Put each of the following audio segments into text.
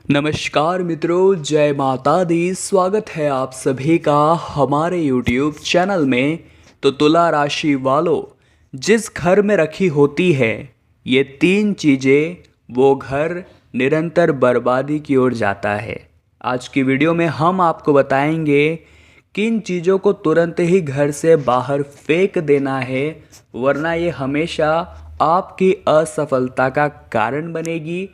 नमस्कार मित्रों, जय माता दी। स्वागत है आप सभी का हमारे YouTube चैनल में। तो तुला राशि वालों, जिस घर में रखी होती है ये तीन चीज़ें, वो घर निरंतर बर्बादी की ओर जाता है। आज की वीडियो में हम आपको बताएंगे किन चीज़ों को तुरंत ही घर से बाहर फेंक देना है, वरना ये हमेशा आपकी असफलता का कारण बनेगी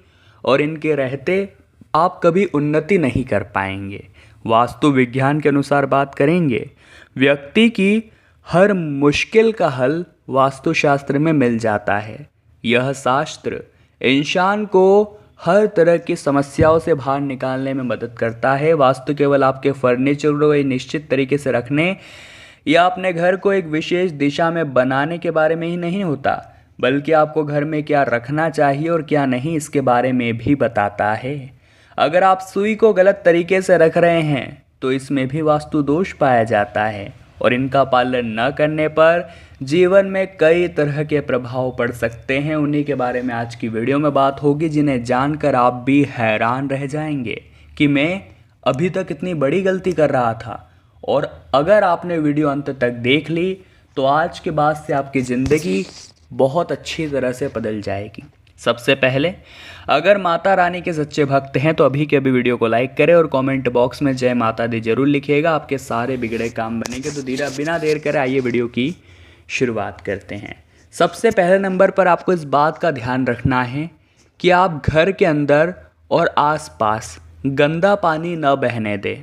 और इनके रहते आप कभी उन्नति नहीं कर पाएंगे। वास्तु विज्ञान के अनुसार बात करेंगे, व्यक्ति की हर मुश्किल का हल वास्तुशास्त्र में मिल जाता है। यह शास्त्र इंसान को हर तरह की समस्याओं से बाहर निकालने में मदद करता है। वास्तु केवल आपके फर्नीचर को एक निश्चित तरीके से रखने या अपने घर को एक विशेष दिशा में बनाने के बारे में ही नहीं होता, बल्कि आपको घर में क्या रखना चाहिए और क्या नहीं, इसके बारे में भी बताता है। अगर आप सुई को गलत तरीके से रख रहे हैं तो इसमें भी वास्तु दोष पाया जाता है और इनका पालन न करने पर जीवन में कई तरह के प्रभाव पड़ सकते हैं। उन्हीं के बारे में आज की वीडियो में बात होगी, जिन्हें जानकर आप भी हैरान रह जाएंगे कि मैं अभी तक इतनी बड़ी गलती कर रहा था। और अगर आपने वीडियो अंत तक देख ली तो आज के बाद से आपकी ज़िंदगी बहुत अच्छी तरह से बदल जाएगी। सबसे पहले, अगर माता रानी के सच्चे भक्त हैं तो अभी के अभी वीडियो को लाइक करें और कमेंट बॉक्स में जय माता दी जरूर लिखिएगा। आपके सारे बिगड़े काम बनेंगे। तो बिना देर करे आइए वीडियो की शुरुआत करते हैं। सबसे पहले नंबर पर आपको इस बात का ध्यान रखना है कि आप घर के अंदर और आसपास गंदा पानी न बहने दें।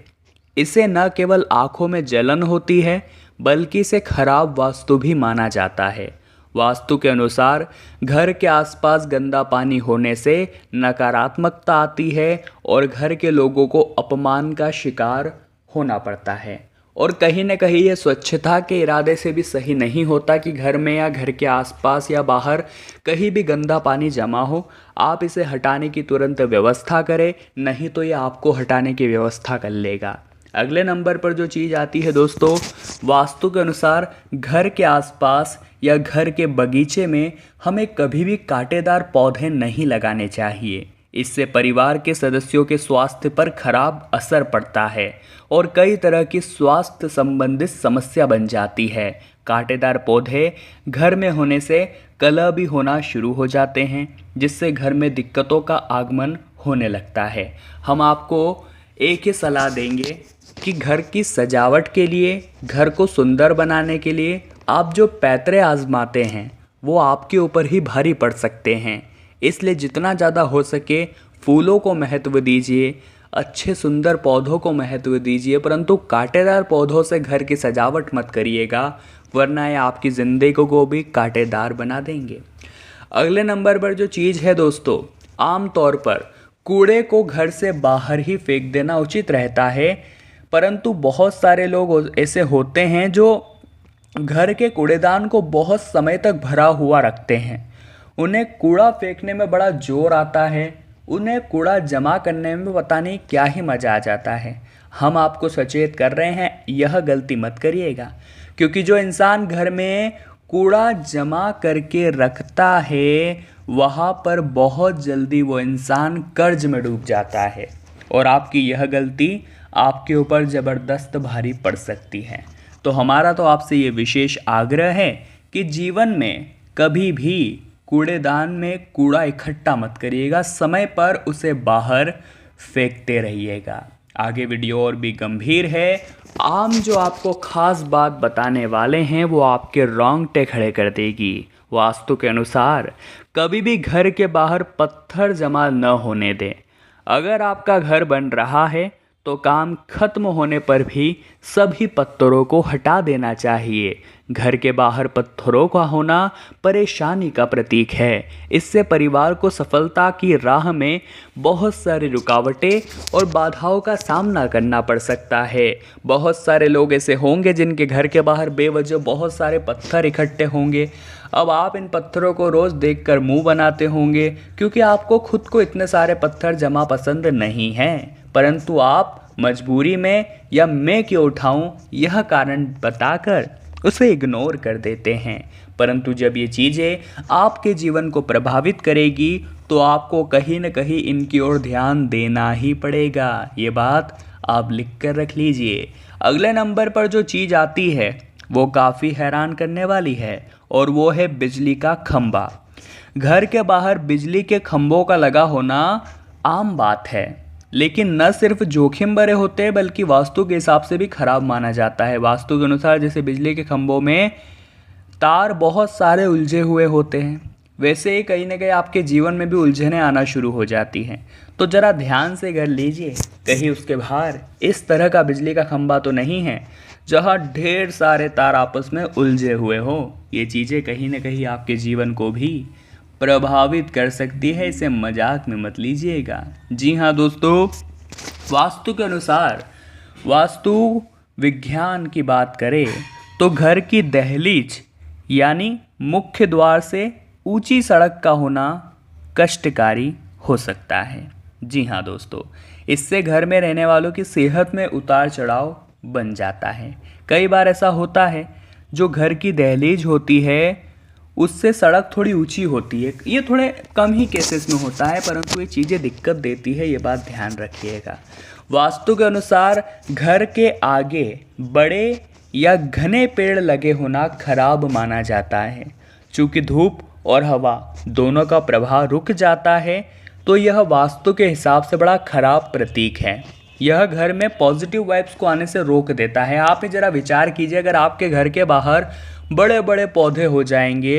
इसे न केवल आँखों में जलन होती है, बल्कि इसे खराब वास्तु भी माना जाता है। वास्तु के अनुसार घर के आसपास गंदा पानी होने से नकारात्मकता आती है और घर के लोगों को अपमान का शिकार होना पड़ता है। और कहीं न कहीं ये स्वच्छता के इरादे से भी सही नहीं होता कि घर में या घर के आसपास या बाहर कहीं भी गंदा पानी जमा हो। आप इसे हटाने की तुरंत व्यवस्था करें, नहीं तो ये आपको हटाने की व्यवस्था कर लेगा। अगले नंबर पर जो चीज़ आती है दोस्तों, वास्तु के अनुसार घर के आसपास या घर के बगीचे में हमें कभी भी कांटेदार पौधे नहीं लगाने चाहिए। इससे परिवार के सदस्यों के स्वास्थ्य पर खराब असर पड़ता है और कई तरह की स्वास्थ्य संबंधित समस्या बन जाती है। कांटेदार पौधे घर में होने से कलह भी होना शुरू हो जाते हैं, जिससे घर में दिक्कतों का आगमन होने लगता है। हम आपको एक ही सलाह देंगे कि घर की सजावट के लिए, घर को सुंदर बनाने के लिए आप जो पैतरे आजमाते हैं वो आपके ऊपर ही भारी पड़ सकते हैं। इसलिए जितना ज़्यादा हो सके फूलों को महत्व दीजिए, अच्छे सुंदर पौधों को महत्व दीजिए, परंतु कांटेदार पौधों से घर की सजावट मत करिएगा, वरना ये आपकी ज़िंदगी को भी कांटेदार बना देंगे। अगले नंबर पर जो चीज़ है दोस्तों, आमतौर पर कूड़े को घर से बाहर ही फेंक देना उचित रहता है, परंतु बहुत सारे लोग ऐसे होते हैं जो घर के कूड़ेदान को बहुत समय तक भरा हुआ रखते हैं। उन्हें कूड़ा फेंकने में बड़ा जोर आता है, उन्हें कूड़ा जमा करने में पता नहीं क्या ही मज़ा आ जाता है। हम आपको सचेत कर रहे हैं, यह गलती मत करिएगा, क्योंकि जो इंसान घर में कूड़ा जमा करके रखता है वहाँ पर बहुत जल्दी वो इंसान कर्ज में डूब जाता है और आपकी यह गलती आपके ऊपर ज़बरदस्त भारी पड़ सकती है। तो हमारा तो आपसे ये विशेष आग्रह है कि जीवन में कभी भी कूड़ेदान में कूड़ा इकट्ठा मत करिएगा, समय पर उसे बाहर फेंकते रहिएगा। आगे वीडियो और भी गंभीर है। हम जो आपको खास बात बताने वाले हैं वो आपके रोंगटे खड़े कर देगी। वास्तु के अनुसार कभी भी घर के बाहर पत्थर जमा न होने दें। अगर आपका घर बन रहा है तो काम खत्म होने पर भी सभी पत्थरों को हटा देना चाहिए। घर के बाहर पत्थरों का होना परेशानी का प्रतीक है। इससे परिवार को सफलता की राह में बहुत सारी रुकावटें और बाधाओं का सामना करना पड़ सकता है। बहुत सारे लोग ऐसे होंगे जिनके घर के बाहर बेवजह बहुत सारे पत्थर इकट्ठे होंगे। अब आप इन पत्थरों को रोज़ देखकर मुंह बनाते होंगे, क्योंकि आपको खुद को इतने सारे पत्थर जमा पसंद नहीं हैं, परंतु आप मजबूरी में या मैं क्यों उठाऊं यह कारण बताकर उसे इग्नोर कर देते हैं। परंतु जब ये चीज़ें आपके जीवन को प्रभावित करेगी तो आपको कहीं न कहीं इनकी ओर ध्यान देना ही पड़ेगा। ये बात आप लिख कर रख लीजिए। अगले नंबर पर जो चीज़ आती है वो काफ़ी हैरान करने वाली है और वो है बिजली का खंभा। घर के बाहर बिजली के खंभों का लगा होना आम बात है, लेकिन न सिर्फ जोखिम भरे होते हैं बल्कि वास्तु के हिसाब से भी खराब माना जाता है। वास्तु के अनुसार जैसे बिजली के खंभों में तार बहुत सारे उलझे हुए होते हैं, वैसे ही कहीं ना कहीं आपके जीवन में भी उलझनें आना शुरू हो जाती हैं। तो ज़रा ध्यान से कर लीजिए, कहीं उसके बाहर इस तरह का बिजली का खंभा तो नहीं है जहाँ ढेर सारे तार आपस में उलझे हुए हो। ये चीज़ें कहीं ना कहीं आपके जीवन को भी प्रभावित कर सकती है, इसे मजाक में मत लीजिएगा। जी हाँ दोस्तों, वास्तु के अनुसार वास्तु विज्ञान की बात करें तो घर की दहलीज यानी मुख्य द्वार से ऊंची सड़क का होना कष्टकारी हो सकता है। जी हाँ दोस्तों, इससे घर में रहने वालों की सेहत में उतार चढ़ाव बन जाता है। कई बार ऐसा होता है जो घर की दहलीज होती है उससे सड़क थोड़ी ऊंची होती है। ये थोड़े कम ही केसेस में होता है, परंतु ये चीज़ें दिक्कत देती है, ये बात ध्यान रखिएगा। वास्तु के अनुसार घर के आगे बड़े या घने पेड़ लगे होना खराब माना जाता है। चूँकि धूप और हवा दोनों का प्रभाव रुक जाता है तो यह वास्तु के हिसाब से बड़ा खराब प्रतीक है। यह घर में पॉजिटिव वाइब्स को आने से रोक देता है। आप ही ज़रा विचार कीजिए, अगर आपके घर के बाहर बड़े बड़े पौधे हो जाएंगे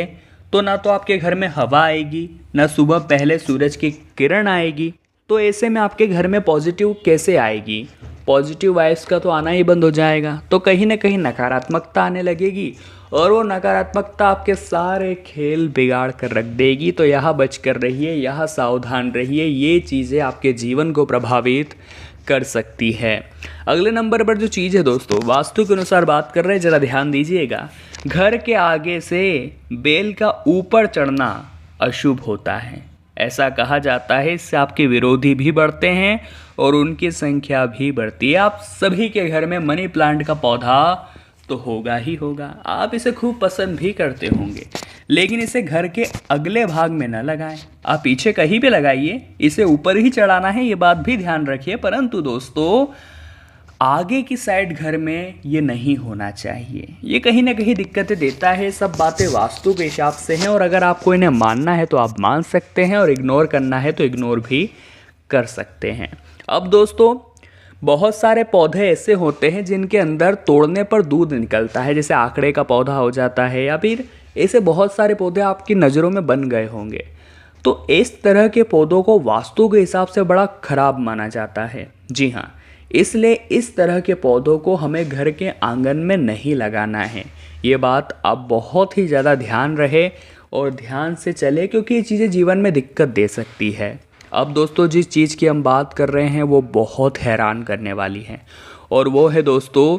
तो ना तो आपके घर में हवा आएगी, ना सुबह पहले सूरज की किरण आएगी। तो ऐसे में आपके घर में पॉजिटिव कैसे आएगी? पॉजिटिव वाइब्स का तो आना ही बंद हो जाएगा, तो कहीं ना कहीं नकारात्मकता आने लगेगी और वो नकारात्मकता आपके सारे खेल बिगाड़ कर रख देगी। तो यहाँ बच कर रहिए, यहाँ सावधान रहिए, ये चीज़ें आपके जीवन को प्रभावित कर सकती है। अगले नंबर पर जो चीज़ है दोस्तों, वास्तु के अनुसार बात कर रहे हैं, ज़रा ध्यान दीजिएगा। घर के आगे से बेल का ऊपर चढ़ना अशुभ होता है। ऐसा कहा जाता है इससे आपके विरोधी भी बढ़ते हैं और उनकी संख्या भी बढ़ती है। आप सभी के घर में मनी प्लांट का पौधा तो होगा ही होगा, आप इसे खूब पसंद भी करते होंगे, लेकिन इसे घर के अगले भाग में न लगाएं। आप पीछे कहीं भी लगाइए, इसे ऊपर ही चढ़ाना है, ये बात भी ध्यान रखिए। परंतु दोस्तों, आगे की साइड घर में ये नहीं होना चाहिए, ये कहीं ना कहीं दिक्कतें देता है। सब बातें वास्तु के हिसाब से हैं और अगर आपको इन्हें मानना है तो आप मान सकते हैं और इग्नोर करना है तो इग्नोर भी कर सकते हैं। अब दोस्तों, बहुत सारे पौधे ऐसे होते हैं जिनके अंदर तोड़ने पर दूध निकलता है, जैसे आकड़े का पौधा हो जाता है या फिर ऐसे बहुत सारे पौधे आपकी नज़रों में बन गए होंगे। तो इस तरह के पौधों को वास्तु के हिसाब से बड़ा खराब माना जाता है। जी हाँ, इसलिए इस तरह के पौधों को हमें घर के आंगन में नहीं लगाना है। ये बात आप बहुत ही ज़्यादा ध्यान रहे और ध्यान से चले, क्योंकि ये चीज़ें जीवन में दिक्कत दे सकती है। अब दोस्तों, जिस चीज़ की हम बात कर रहे हैं वो बहुत हैरान करने वाली है और वो है दोस्तों,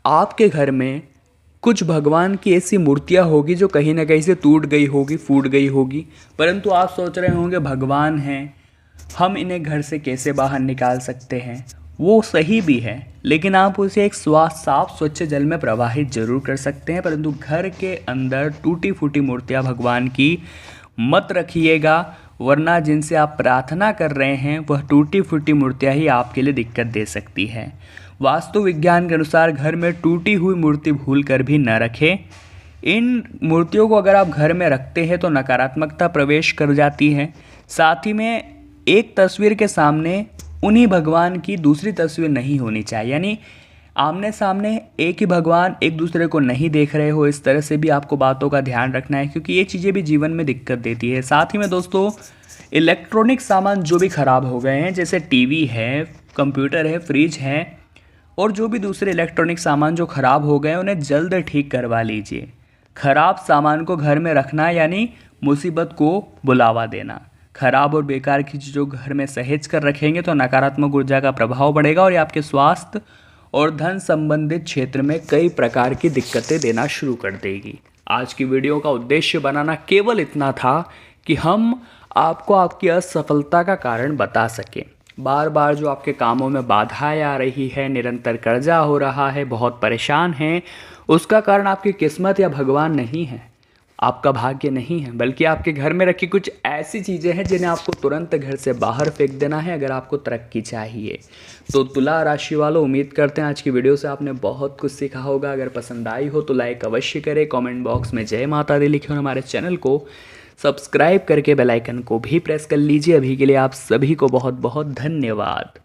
आपके घर में कुछ भगवान की ऐसी मूर्तियाँ होगी जो कहीं ना कहीं से टूट गई होगी, फूट गई होगी। परंतु आप सोच रहे होंगे भगवान हैं, हम इन्हें घर से कैसे बाहर निकाल सकते हैं। वो सही भी है, लेकिन आप उसे एक साफ स्वच्छ जल में प्रवाहित जरूर कर सकते हैं। परंतु घर के अंदर टूटी फूटी मूर्तियाँ भगवान की मत रखिएगा, वरना जिनसे आप प्रार्थना कर रहे हैं वह टूटी फूटी मूर्तियाँ ही आपके लिए दिक्कत दे सकती है। वास्तु विज्ञान के अनुसार घर में टूटी हुई मूर्ति भूल कर भी न रखें। इन मूर्तियों को अगर आप घर में रखते हैं तो नकारात्मकता प्रवेश कर जाती है। साथ ही में एक तस्वीर के सामने उन्हीं भगवान की दूसरी तस्वीर नहीं होनी चाहिए, यानी आमने सामने एक ही भगवान एक दूसरे को नहीं देख रहे हो। इस तरह से भी आपको बातों का ध्यान रखना है, क्योंकि ये चीज़ें भी जीवन में दिक्कत देती है। साथ ही में दोस्तों, इलेक्ट्रॉनिक सामान जो भी ख़राब हो गए हैं, जैसे टीवी है, कंप्यूटर है, फ्रिज है और जो भी दूसरे इलेक्ट्रॉनिक सामान जो ख़राब हो गए हैं उन्हें जल्द ठीक करवा लीजिए। ख़राब सामान को घर में रखना यानी मुसीबत को बुलावा देना। खराब और बेकार की चीज़ों घर में सहेज कर रखेंगे तो नकारात्मक ऊर्जा का प्रभाव बढ़ेगा और ये आपके स्वास्थ्य और धन संबंधित क्षेत्र में कई प्रकार की दिक्कतें देना शुरू कर देगी। आज की वीडियो का उद्देश्य बनाना केवल इतना था कि हम आपको आपकी असफलता का कारण बता सकें। बार बार जो आपके कामों में बाधाएं आ रही है, निरंतर कर्जा हो रहा है, बहुत परेशान हैं, उसका कारण आपकी किस्मत या भगवान नहीं है, आपका भाग्य नहीं है, बल्कि आपके घर में रखी कुछ ऐसी चीज़ें हैं जिन्हें आपको तुरंत घर से बाहर फेंक देना है अगर आपको तरक्की चाहिए। तो तुला राशि वालों, उम्मीद करते हैं आज की वीडियो से आपने बहुत कुछ सीखा होगा। अगर पसंद आई हो तो लाइक अवश्य करें, कमेंट बॉक्स में जय माता दी लिखें और हमारे चैनल को सब्सक्राइब करके बेल आइकन को भी प्रेस कर लीजिए। अभी के लिए आप सभी को बहुत बहुत धन्यवाद।